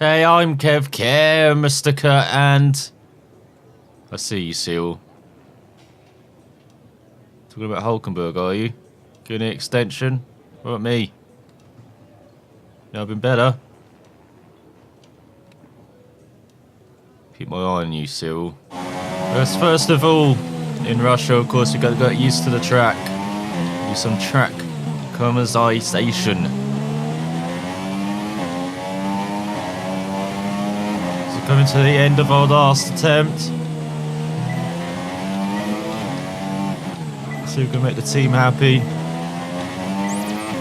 Hey, I'm Kev Camelot, and I see you, Seal. Talking about Hulkenberg, are you? Getting an extension? What about me? Yeah, I've been better. Keep my eye on you, Seal. First of all, in Russia, of course, we've got to get used to the track. Do some track customization. Coming to the end of our last attempt. See if we can make the team happy.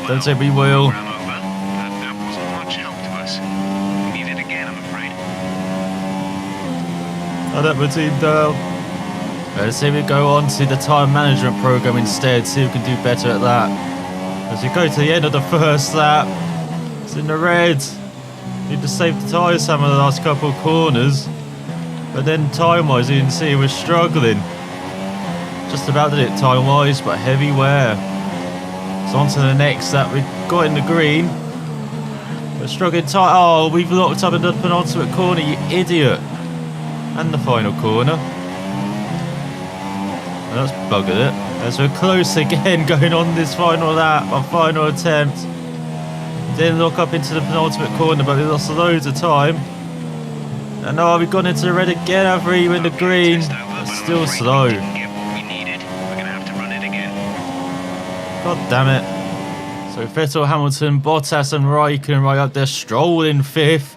Don't say we will. That wasn't much help to us. We need it again, I'm afraid. I let my team down. Let's see if we go on to the time management program instead. See if we can do better at that. As we go to the end of the first lap, it's in the red. Need to save the tyres some of the last couple of corners. But then time-wise, you can see we're struggling. Just about did it time-wise, but heavy wear. So on to the next lap. We got in the green. We're struggling tight. Oh, we've locked up in the penultimate corner, you idiot. And the final corner. Well, that's buggered it. As we're close again going on this final lap, our final attempt. Didn't look up into the penultimate corner, but we lost loads of time. And now we've gone into the red again after we were in the green. It's still slow. We didn't get what we needed. We're going to have to run it again. God damn it. So Vettel, Hamilton, Bottas and Raikkonen right up there. Stroll in 5th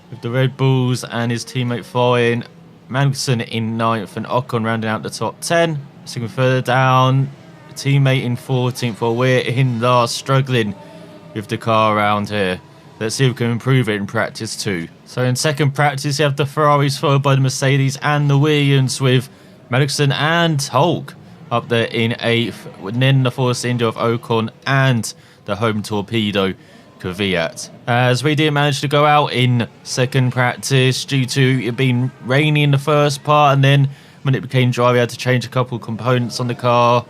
with the Red Bulls and his teammate following. Magnussen in 9th and Ocon rounding out the top 10. Second further down, teammate in 14th while we're in last, struggling with the car around here. Let's see if we can improve it in practice too. So in second practice, you have the Ferraris followed by the Mercedes and the Williams with Magnussen and Hulk up there in 8th. And then the Force India of Ocon and the home torpedo Kvyat. As we didn't manage to go out in second practice due to it being rainy in the first part, and then when it became dry we had to change a couple of components on the car.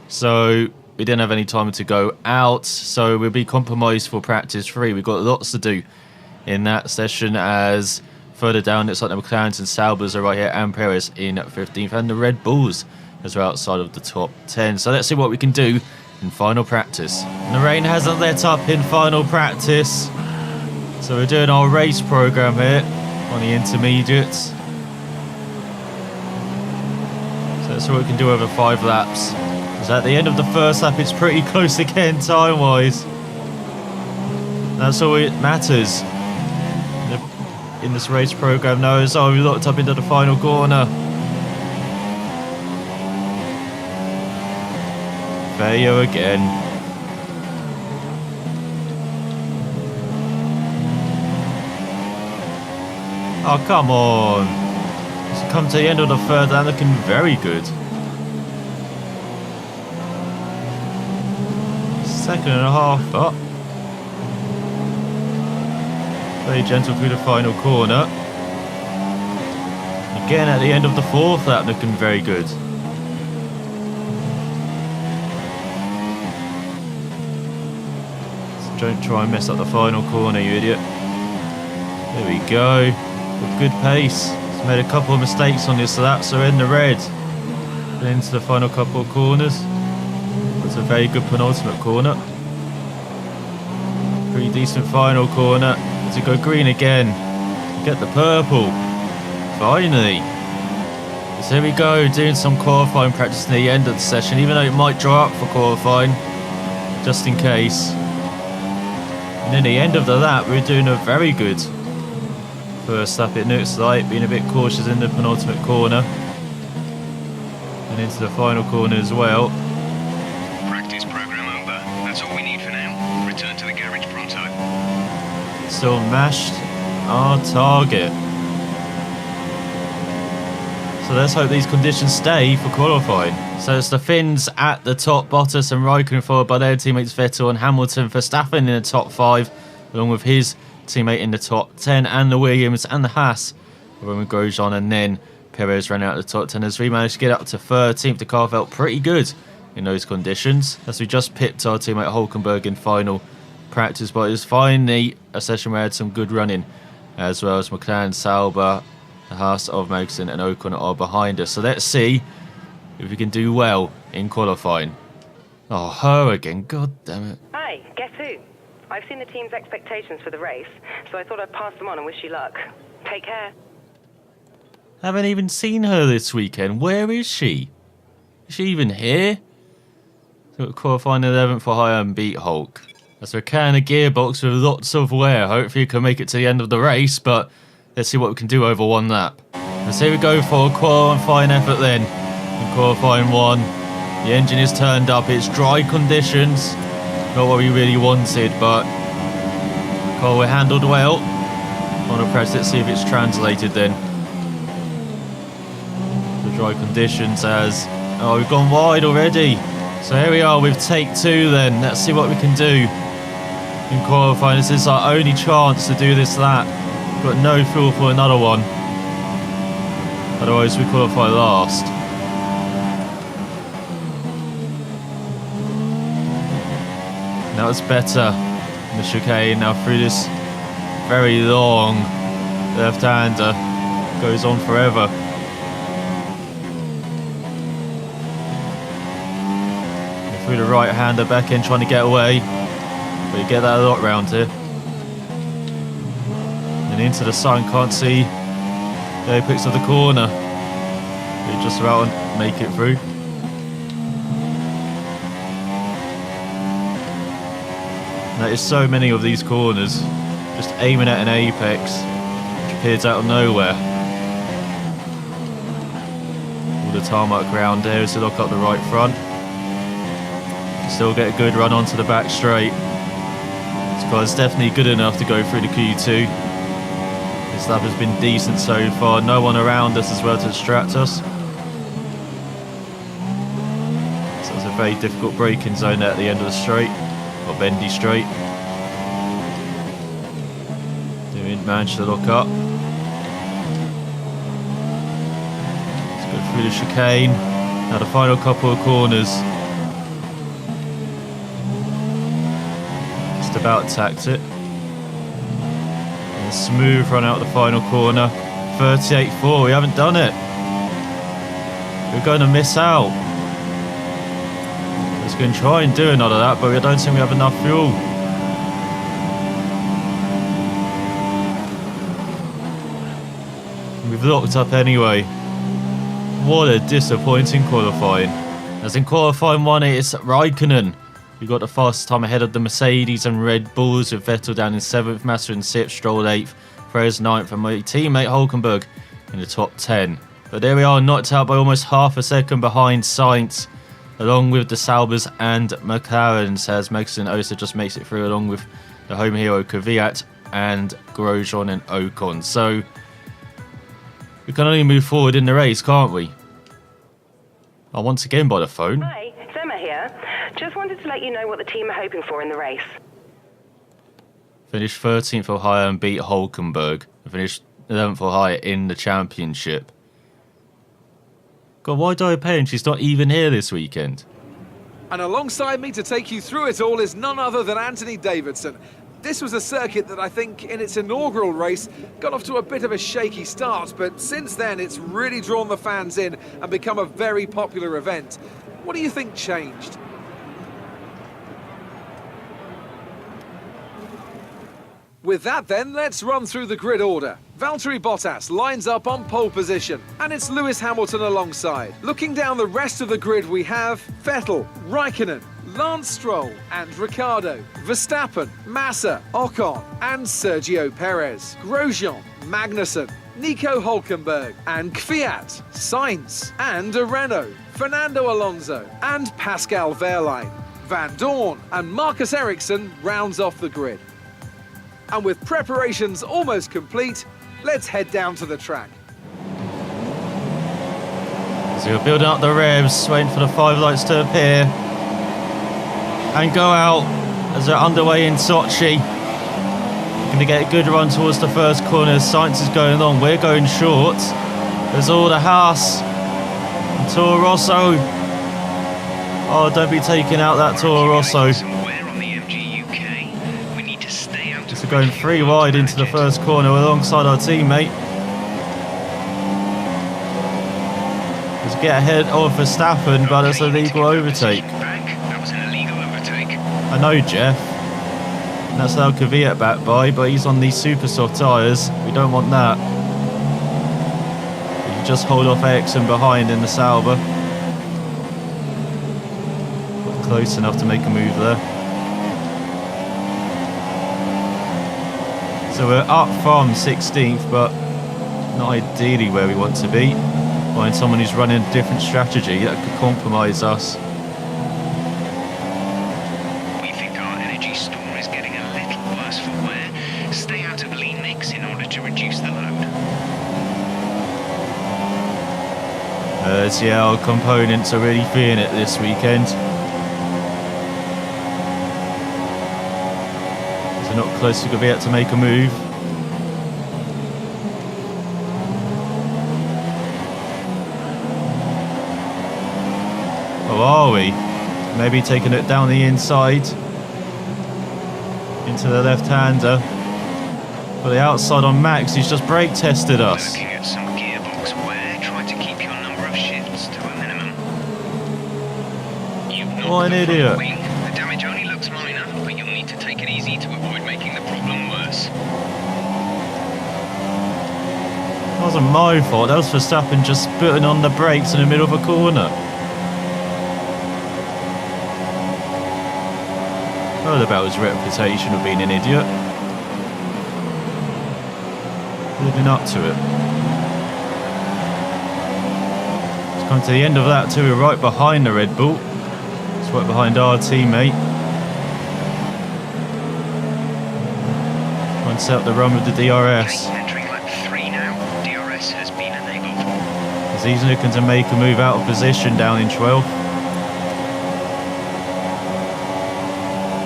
So we didn't have any time to go out, so we'll be compromised for practice 3. We've got lots to do in that session, as further down it's like the McLarens and Saubers are right here, and Perez in 15th, and the Red Bulls as well outside of the top 10. So let's see what we can do in final practice. And the rain hasn't let up in final practice, so we're doing our race program here on the intermediates. So that's what we can do over 5 laps. At the end of the first lap, it's pretty close again time-wise. That's all it matters in this race program now. Is we locked up into the final corner. Failure again. Oh, come on. It's come to the end of the third lap, looking very good. Second and a half up. Very gentle through the final corner. Again at the end of the fourth lap, looking very good. So don't try and mess up the final corner, you idiot. There we go. With good pace. He's made a couple of mistakes on this lap, so in the red. And into the final couple of corners. That's a very good penultimate corner. Pretty decent final corner. To go green again. Get the purple. Finally. So here we go, doing some qualifying practice in the end of the session, even though it might dry up for qualifying, just in case. And then the end of the lap, we're doing a very good first lap, it looks like, being a bit cautious in the penultimate corner. And into the final corner as well. Practice program over. That's all we need for now. Return to the garage pronto. Still mashed our target. So let's hope these conditions stay for qualifying. So it's the Finns at the top, Bottas and Raikkonen followed by their teammates Vettel and Hamilton. Verstappen in the top 5, along with his teammate in the top 10, and the Williams and the Haas, Roman Grosjean, and then Perez ran out of the top 10 as we managed to get up to 13th. The car felt pretty good in those conditions, as we just pipped our teammate Hulkenberg in final practice, but it was finally a session where we had some good running as well as McLaren, Sauber, the Haas of Magnussen and Ocon are behind us. So let's see if we can do well in qualifying. Oh, her again. God damn it. Hi, guess who? I've seen the team's expectations for the race, so I thought I'd pass them on and wish you luck. Take care. Haven't even seen her this weekend. Where is she? Is she even here? So qualifying 11th for higher and beat Hulk. That's a can of gearbox with lots of wear. Hopefully you can make it to the end of the race, but let's see what we can do over one lap. Let's see we go for a qualifying effort then. In qualifying 1, the engine is turned up. It's dry conditions. Not what we really wanted, but car we handled well. I want to press it, see if it's translated then. The dry conditions as... Oh, we've gone wide already. So here we are with take 2 then. Let's see what we can do in qualifying. This is our only chance to do this lap. We've got no fuel for another one. Otherwise we qualify last. That was better in the chicane. Now through this very long left-hander. Goes on forever. Through the right-hander back in trying to get away. But you get that a lot round here. And into the sun, can't see the apex of the corner. You just about make it through. There is so many of these corners, just aiming at an apex, which appears out of nowhere. All the tarmac ground there to lock up the right front. Still get a good run onto the back straight. This car's definitely good enough to go through the Q2. This lap has been decent so far. No one around us as well to distract us. So it's a very difficult braking zone there at the end of the straight. Or bendy straight. Didn't manage to lock up. Let's go through the chicane. Now the final couple of corners. Just about tacked it. And a smooth run out the final corner. 38.4, we haven't done it. We're going to miss out. Let's go and try and do another that, but I don't think we have enough fuel. We've locked up anyway. What a disappointing qualifying. As in qualifying 1, it's Raikkonen. We got the fastest time ahead of the Mercedes and Red Bulls, with Vettel down in 7th, Massa in 6th, Stroll 8th, Perez 9th, and my teammate Hulkenberg in the top 10. But there we are, knocked out by almost half a second behind Sainz, along with the Saubers and McLarens, as Magnussen also just makes it through, along with the home hero Kvyat and Grosjean and Ocon. So we can only move forward in the race, can't we? Oh, once again by the phone. Hi, it's Emma here. Just wanted to let you know what the team are hoping for in the race. Finished 13th or higher and beat Hulkenberg. Finished 11th or higher in the championship. God, why do I pay and she's not even here this weekend? And alongside me to take you through it all is none other than Anthony Davidson. This was a circuit that I think in its inaugural race got off to a bit of a shaky start, but since then it's really drawn the fans in and become a very popular event. What do you think changed? With that then, let's run through the grid order. Valtteri Bottas lines up on pole position, and it's Lewis Hamilton alongside. Looking down the rest of the grid, we have Vettel, Raikkonen, Lance Stroll and Ricciardo, Verstappen, Massa, Ocon and Sergio Perez, Grosjean, Magnussen, Nico Hulkenberg and Kvyat, Sainz and Renault, Fernando Alonso and Pascal Wehrlein. Van Dorn and Marcus Ericsson rounds off the grid. And with preparations almost complete, let's head down to the track. So we're building up the revs, waiting for the 5 lights to appear and go out as they're underway in Sochi. Going to get a good run towards the first corner. Sainz is going on. We're going short. There's all the Haas and Toro Rosso. Oh, don't be taking out that Toro Rosso. Somewhere on the MG UK. We need to stay out of So going 3 wide into the first corner alongside our teammate. Let's get ahead of Verstappen, but it's a legal overtake. That was an illegal overtake. I know, Jeff. And that's how Kvyat back by, but he's on these super soft tyres. We don't want that. You just hold off Ericsson behind in the Sauber. Close enough to make a move there. So we're up from 16th, but not ideally where we want to be. Find someone who's running a different strategy that could compromise us. We think our energy store is getting a little worse for wear. Stay out of lean mix in order to reduce the load. Yeah, our components are really feeling it this weekend. So not close to Kvyat to make a move. Or are we? Maybe taking it down the inside into the left-hander. But the outside on Max, he's just brake tested us. Looking at some gearbox wear, try to keep your number of shifts to a minimum. What an idiot. Wing. The damage only looks minor, but you'll need to take it easy to avoid making the problem worse. That wasn't my fault, that was Verstappen just putting on the brakes in the middle of a corner. Heard about his reputation of being an idiot. Living up to it. Let's come to the end of that too. We're right behind the Red Bull. It's right behind our teammate. Try and set up the run with the DRS. Entering lap 3 now. DRS has been enabled. As he's looking to make a move out of position down in 12th.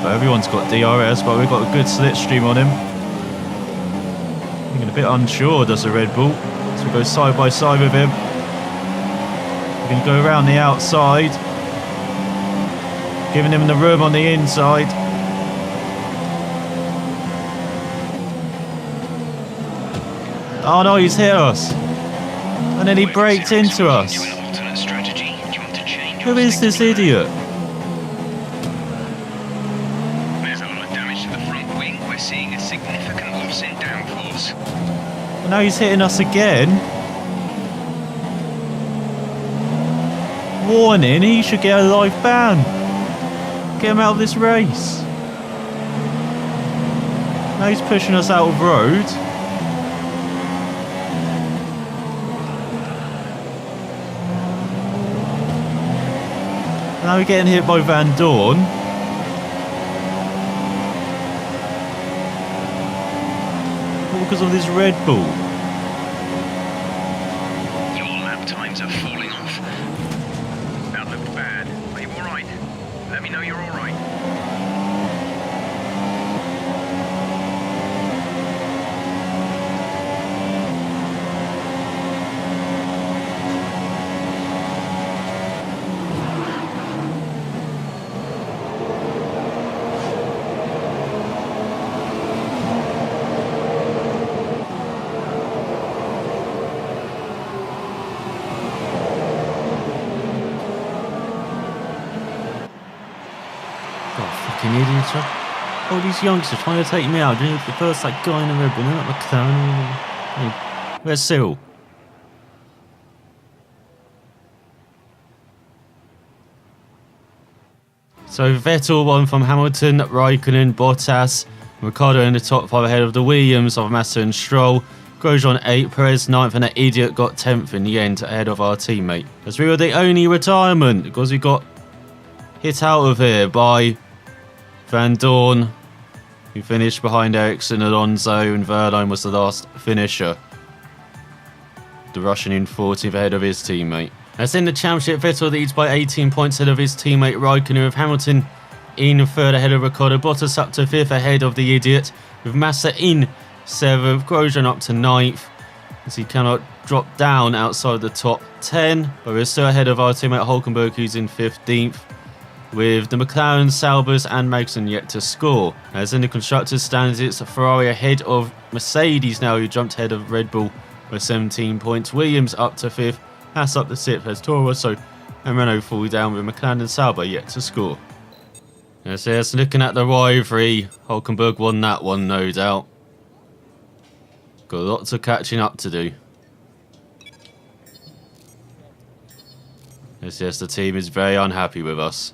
But everyone's got DRS, but we've got a good slipstream on him. Looking a bit unsure, does the Red Bull. So we go side by side with him. We can go around the outside. Giving him the room on the inside. Oh no, he's hit us. And then he braked into us. Do an alternate strategy. Do you want to change? Who is this idiot? There's a lot of damage to the front wing. We're seeing a significant loss in downforce. Well, now he's hitting us again. Warning, he should get a life ban. Get him out of this race. Now he's pushing us out of road. Now we're getting hit by Van Dorn. All because of this Red Bull. Your lap times are falling off. That looked bad. Are you alright? Let me know you're alright. Fucking idiots. All these youngsters trying to take me out. Doing the first like guy in the Red Bull, not McLaren. Hey, where's Cyril? So Vettel won from Hamilton, Raikkonen, Bottas, Ricciardo in the top 5 ahead of the Williams of Massa and Stroll. Grosjean 8th, Perez 9th, and that idiot got 10th in the end ahead of our teammate. As we were the only retirement because we got hit out of here by Van Dorn, who finished behind Ericsson, Alonso, and Verline was the last finisher. The Russian in 14th ahead of his teammate. As in the championship, Vettel leads by 18 points ahead of his teammate Raikkonen, with Hamilton in 3rd ahead of Ricciardo, Bottas up to 5th ahead of the idiot, with Massa in 7th, Grosjean up to 9th, as he cannot drop down outside the top 10, but we're still ahead of our teammate Hulkenberg, who's in 15th. with the McLaren, Saubers and Magnussen yet to score. As in the Constructors' stands, it's Ferrari ahead of Mercedes now, who jumped ahead of Red Bull with 17 points. Williams up to 5th, Haas up to 6th as Toro Rosso and Renault fall down, with McLaren and Sauber yet to score. Yes, looking at the rivalry, Hulkenberg won that one, no doubt. Got lots of catching up to do. Yes, the team is very unhappy with us.